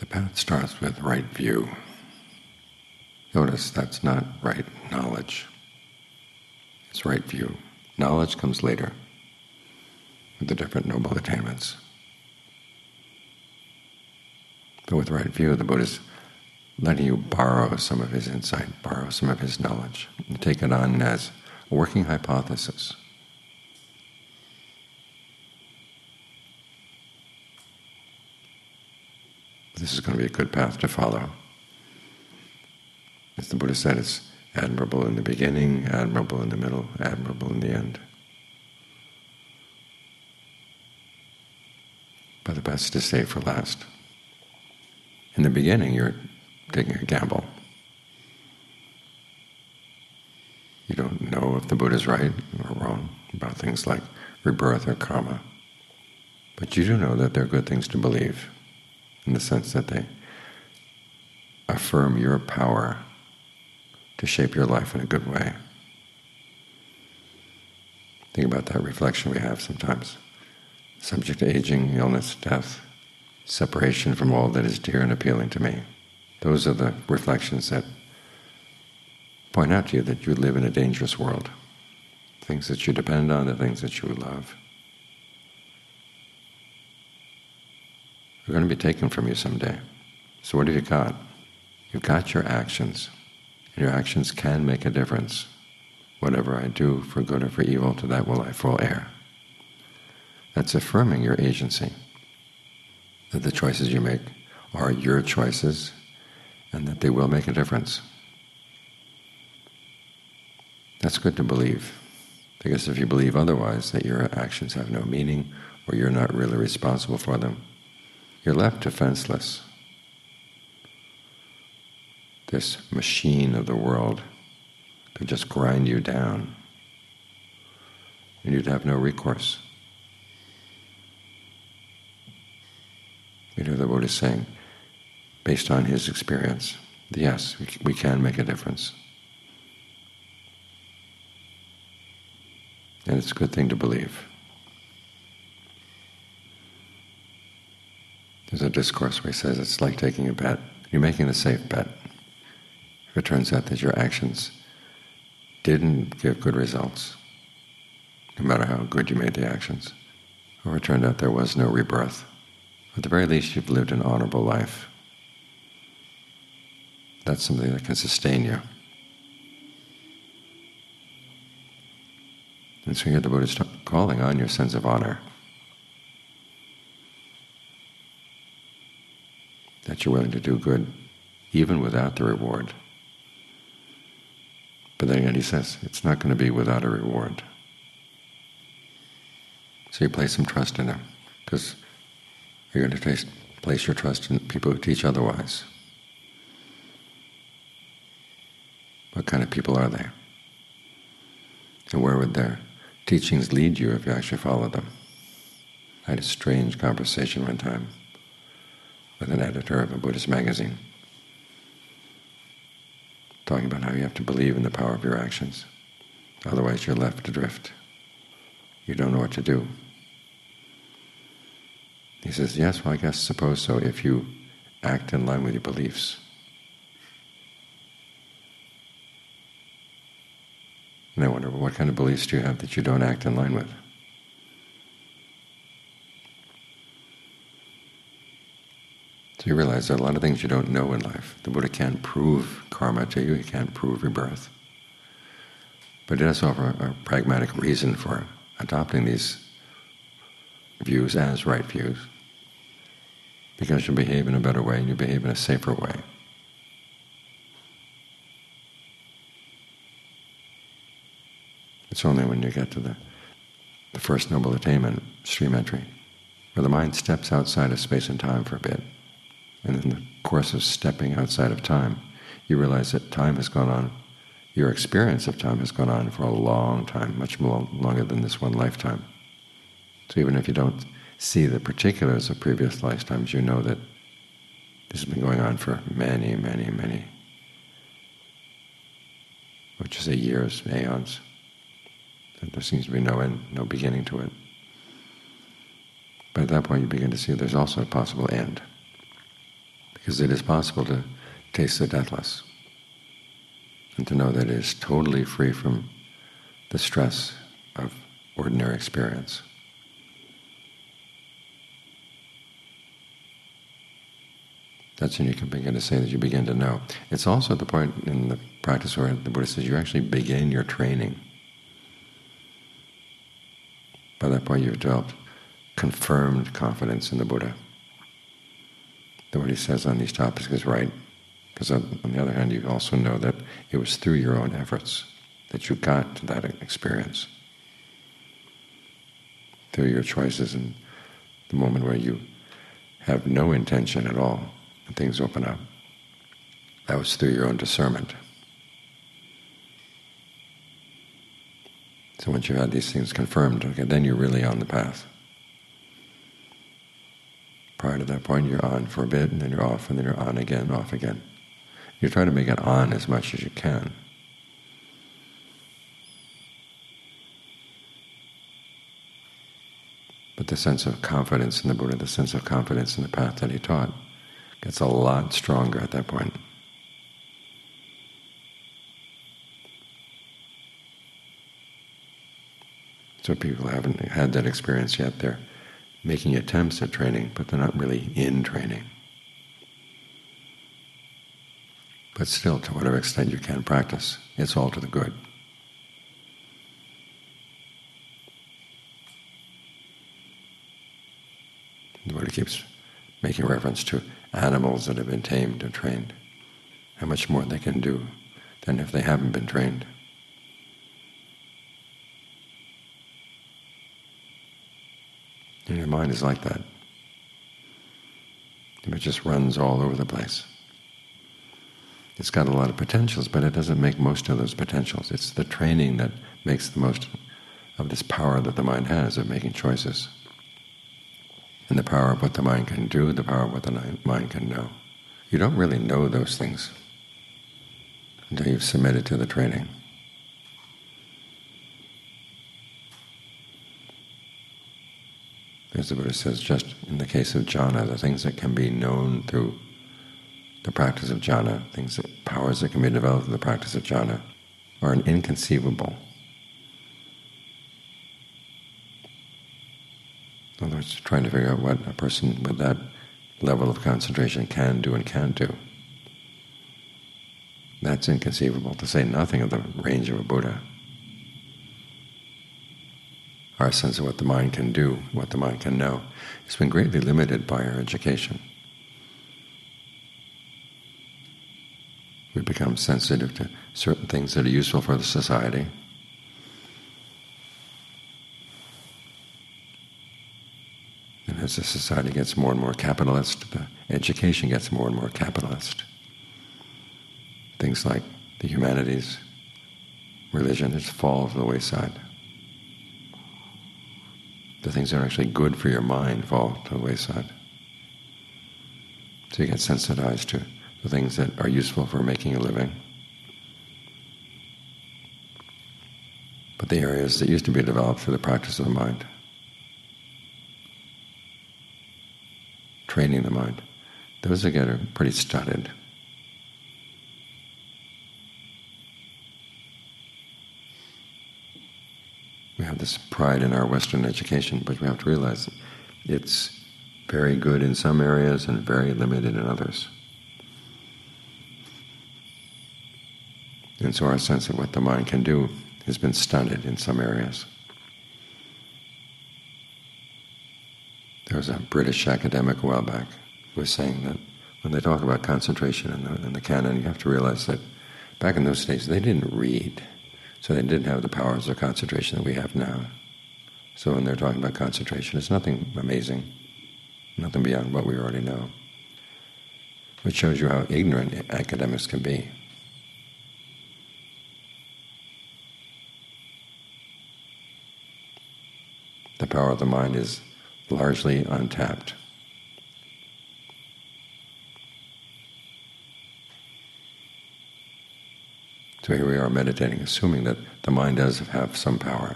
path starts with right view. Notice that's not right knowledge. It's right view. Knowledge comes later with the different noble attainments. But with right view, the Buddha is letting you borrow some of his insight, borrow some of his knowledge, and take it on as a working hypothesis. This is going to be a good path to follow. As the Buddha said, it's admirable in the beginning, admirable in the middle, admirable in the end. But the best is saved for last. In the beginning, you're taking a gamble. You don't know if the Buddha's right or wrong about things like rebirth or karma. But you do know that they're good things to believe, in the sense that they affirm your power to shape your life in a good way. Think about that reflection we have sometimes. Subject to aging, illness, death, separation from all that is dear and appealing to me. Those are the reflections that point out to you that you live in a dangerous world. Things that you depend on, the things that you love, are going to be taken from you someday. So what have you got? You've got your actions. And your actions can make a difference. Whatever I do, for good or for evil, to that will I full heir. That's affirming your agency, that the choices you make are your choices and that they will make a difference. That's good to believe, because if you believe otherwise, that your actions have no meaning or you're not really responsible for them, you're left defenseless. This machine of the world could just grind you down, and you'd have no recourse. You know, the Buddha is saying, based on his experience, yes, we can make a difference. And it's a good thing to believe. There's a discourse where he says it's like taking a bet. You're making a safe bet. If it turns out that your actions didn't give good results, no matter how good you made the actions, or it turned out there was no rebirth, at the very least you've lived an honorable life. That's something that can sustain you. And so here the Buddha is calling on your sense of honor, that you're willing to do good even without the reward. But then again, he says, it's not going to be without a reward. So you place some trust in him, because you're going to place your trust in people who teach otherwise. What kind of people are they? And where would their teachings lead you if you actually followed them? I had a strange conversation one time with an editor of a Buddhist magazine, talking about how you have to believe in the power of your actions. Otherwise you're left adrift. You don't know what to do. He says, yes, well, I guess suppose so if you act in line with your beliefs. And I wonder, well, what kind of beliefs do you have that you don't act in line with? So you realize there are a lot of things you don't know in life. The Buddha can't prove karma to you, he can't prove rebirth. But he does offer a pragmatic reason for adopting these views as right views, because you behave in a better way and you behave in a safer way. It's only when you get to the first noble attainment, stream entry, where the mind steps outside of space and time for a bit. And in the course of stepping outside of time, you realize that time has gone on, your experience of time has gone on for a long time, much more longer than this one lifetime. So even if you don't see the particulars of previous lifetimes, you know that this has been going on for many, many, many, which is years, aeons. And there seems to be no end, no beginning to it. But at that point you begin to see there's also a possible end. Because it is possible to taste the deathless and to know that it is totally free from the stress of ordinary experience. That's when you can begin to say that you begin to know. It's also the point in the practice where the Buddha says you actually begin your training. By that point you've developed confirmed confidence in the Buddha. That what he says on these topics is right. Because on the other hand, you also know that it was through your own efforts that you got to that experience. Through your choices and the moment where you have no intention at all and things open up. That was through your own discernment. So once you've had these things confirmed, okay, then you're really on the path. Prior to that point, you're on for a bit, and then you're off, and then you're on again, off again. You try to make it on as much as you can. But the sense of confidence in the Buddha, the sense of confidence in the path that he taught, gets a lot stronger at that point. So people who haven't had that experience yet, they're making attempts at training, but they're not really in training. But still, to whatever extent you can practice, it's all to the good. The Buddha keeps making reference to animals that have been tamed and trained, how much more they can do than if they haven't been trained. And your mind is like that. It just runs all over the place. It's got a lot of potentials, but it doesn't make most of those potentials. It's the training that makes the most of this power that the mind has of making choices. And the power of what the mind can do, the power of what the mind can know. You don't really know those things until you've submitted to the training. As the Buddha says, just in the case of jhana, the things that can be known through the practice of jhana, powers that can be developed in the practice of jhana, are inconceivable. In other words, trying to figure out what a person with that level of concentration can do and can't do. That's inconceivable, to say nothing of the range of a Buddha. Our sense of what the mind can do, what the mind can know, has been greatly limited by our education. We become sensitive to certain things that are useful for the society. And as the society gets more and more capitalist, the education gets more and more capitalist. Things like the humanities, religion, just fall to the wayside. The things that are actually good for your mind fall to the wayside. So you get sensitized to the things that are useful for making a living. But the areas that used to be developed through the practice of the mind, training the mind, those again are pretty stunted. We have this pride in our Western education, but we have to realize that it's very good in some areas and very limited in others. And so our sense of what the mind can do has been stunted in some areas. There was a British academic a while back who was saying that when they talk about concentration in the canon, you have to realize that back in those days they didn't read. So they didn't have the powers of concentration that we have now. So when they're talking about concentration, it's nothing amazing, nothing beyond what we already know, which shows you how ignorant academics can be. The power of the mind is largely untapped. So here we are meditating, assuming that the mind does have some power.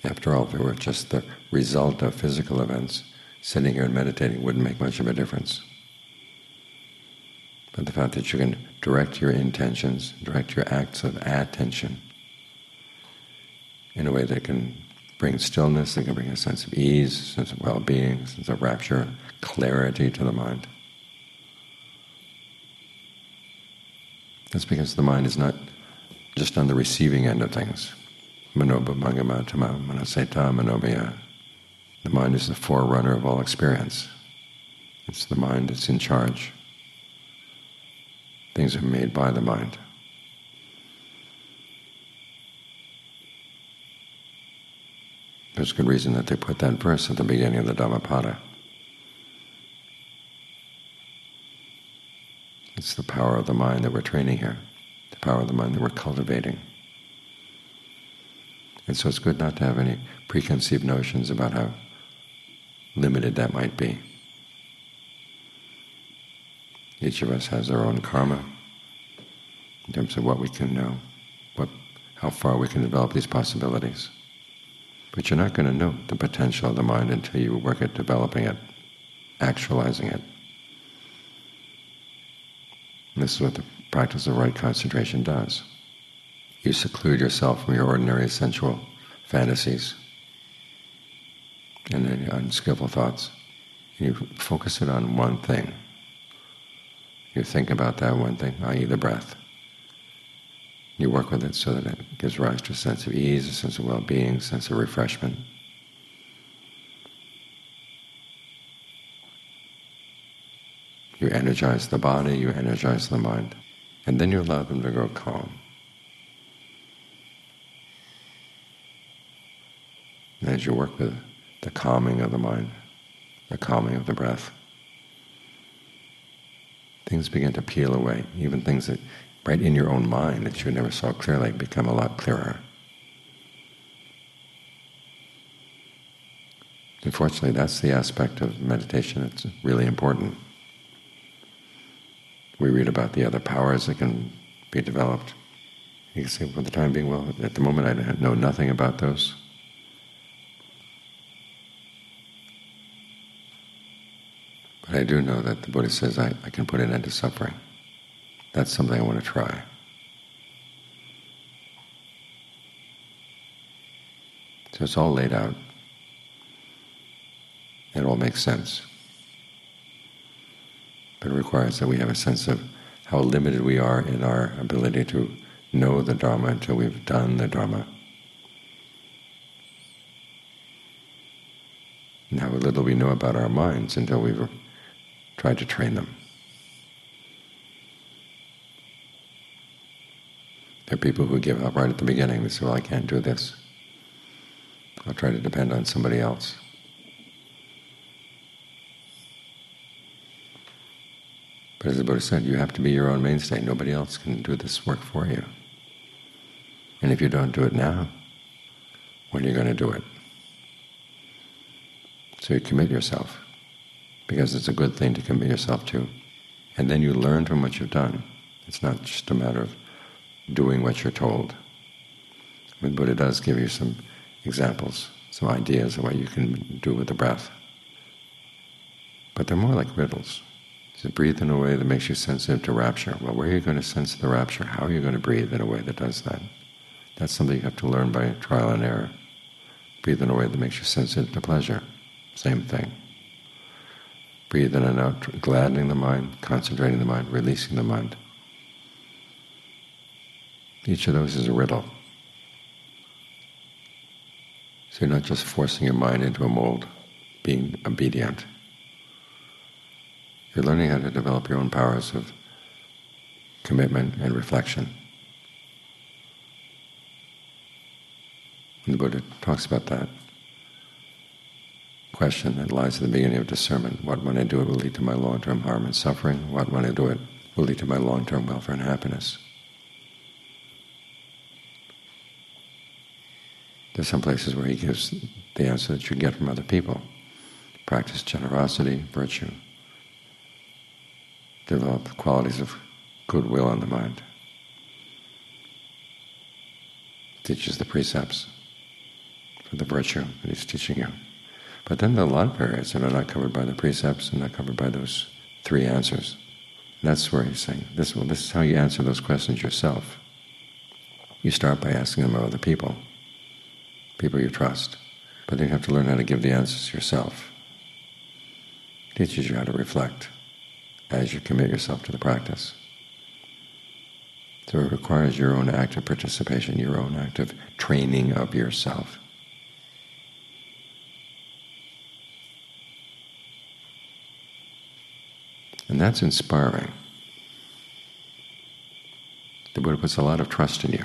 After all, if it were just the result of physical events, sitting here and meditating wouldn't make much of a difference. But the fact that you can direct your intentions, direct your acts of attention in a way that can bring stillness, that can bring a sense of ease, a sense of well-being, a sense of rapture, clarity to the mind. That's because the mind is not just on the receiving end of things. Manobhamangamatama manaseta manobhaya. The mind is the forerunner of all experience. It's the mind that's in charge. Things are made by the mind. There's good reason that they put that verse at the beginning of the Dhammapada. It's the power of the mind that we're training here, the power of the mind that we're cultivating. And so it's good not to have any preconceived notions about how limited that might be. Each of us has our own karma in terms of what we can know, how far we can develop these possibilities. But you're not going to know the potential of the mind until you work at developing it, actualizing it. And this is what the practice of right concentration does. You seclude yourself from your ordinary sensual fantasies and any unskillful thoughts. You focus it on one thing. You think about that one thing, i.e. the breath. You work with it so that it gives rise to a sense of ease, a sense of well-being, a sense of refreshment. You energize the body, you energize the mind, and then you allow them to grow calm. And as you work with the calming of the mind, the calming of the breath, things begin to peel away. Even things that right in your own mind that you never saw clearly become a lot clearer. Unfortunately, that's the aspect of meditation that's really important. We read about the other powers that can be developed. You can say, for the time being, well, at the moment I know nothing about those. But I do know that the Buddha says I can put an end to suffering. That's something I want to try. So it's all laid out. It all makes sense. But it requires that we have a sense of how limited we are in our ability to know the Dharma until we've done the Dharma. And how little we know about our minds until we've tried to train them. There are people who give up right at the beginning. They say, well, I can't do this. I'll try to depend on somebody else. But as the Buddha said, you have to be your own mainstay. Nobody else can do this work for you. And if you don't do it now, when are you going to do it? So you commit yourself, because it's a good thing to commit yourself to. And then you learn from what you've done. It's not just a matter of doing what you're told. I mean, the Buddha does give you some examples, some ideas of what you can do with the breath. But they're more like riddles. So breathe in a way that makes you sensitive to rapture. Well, where are you going to sense the rapture? How are you going to breathe in a way that does that? That's something you have to learn by trial and error. Breathe in a way that makes you sensitive to pleasure. Same thing. Breathe in and out, gladdening the mind, concentrating the mind, releasing the mind. Each of those is a riddle. So you're not just forcing your mind into a mold, being obedient. You're learning how to develop your own powers of commitment and reflection. And the Buddha talks about that question that lies at the beginning of discernment. What, when I do it, will lead to my long-term harm and suffering? What, when I do it, will lead to my long-term welfare and happiness? There's some places where he gives the answer that you get from other people. Practice generosity, virtue. Develop qualities of goodwill in the mind. Teaches the precepts for the virtue that he's teaching you. But then there are a lot of areas that are not covered by the precepts and not covered by those 3 answers. And that's where he's saying, this is how you answer those questions yourself. You start by asking them of other people you trust. But then you have to learn how to give the answers yourself. It teaches you how to reflect as you commit yourself to the practice. So it requires your own active participation, your own active training of yourself. And that's inspiring. The Buddha puts a lot of trust in you.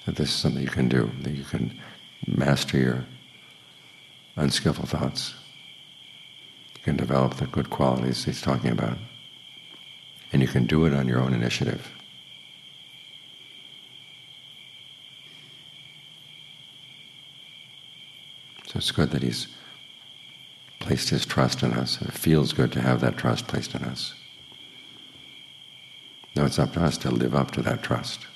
That this is something you can do, that you can master your unskillful thoughts. You can develop the good qualities he's talking about. And you can do it on your own initiative. So it's good that he's placed his trust in us. It feels good to have that trust placed in us. Now it's up to us to live up to that trust.